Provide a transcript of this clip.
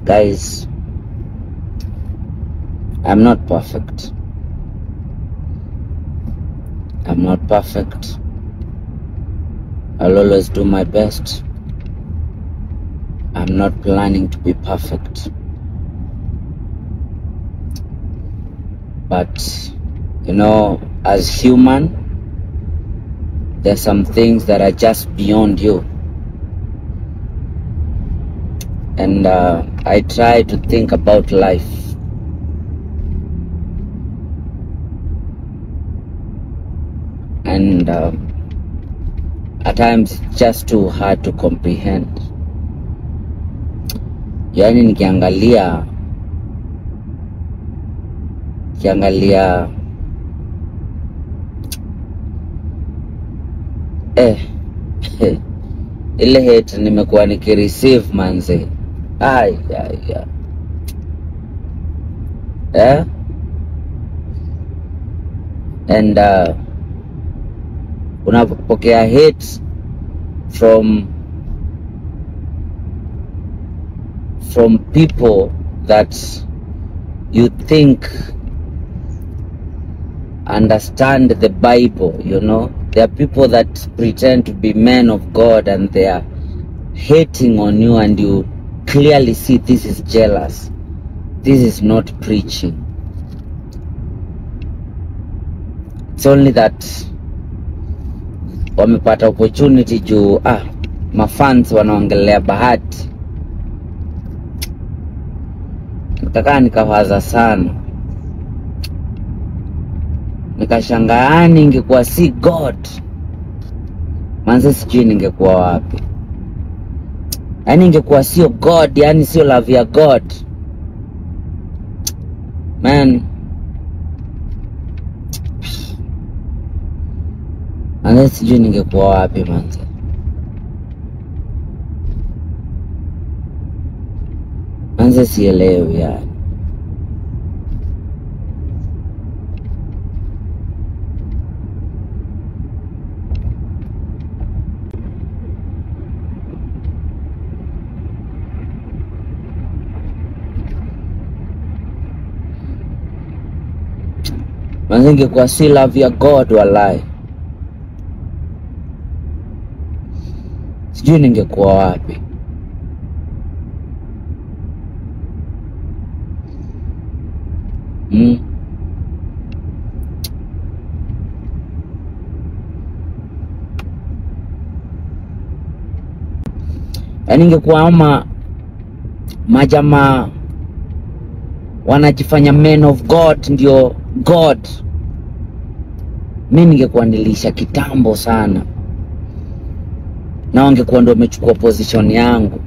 Guys, I'm not perfect. I'm not perfect. I'll always do my best. I'm not planning to be perfect. But, you know, as human, there's some things that are just beyond you. And I try to think about life. And at times it's just too hard to comprehend. Yani nikiangalia ile hate nimekuwa nikireceive manze. And unapokea hate from people that you think understand the Bible, you know. There are people that pretend to be men of God and they are hating on you, and you clearly see this is jealous. This is not preaching. It's only that wamepata opportunity juu mafans wanaongelea Bahati. Nikakaa nikawaza sana, nikashangaa ningekuwa si God manze, sijui ningekuwa wapi. Yani ningekuwa sio God, yani sio love ya God, man, manze sijui ningekuwa wapi manze. Manze sielewi yani. Manze ingekuwa si love ya God walai, sijui ningekuwa wapi. Yani ingekuwa ama majama wanajifanya men of God ndio God, mimi ningekuwa nilisha kitambo sana, na wangekuwa ndio wamechukua position yangu.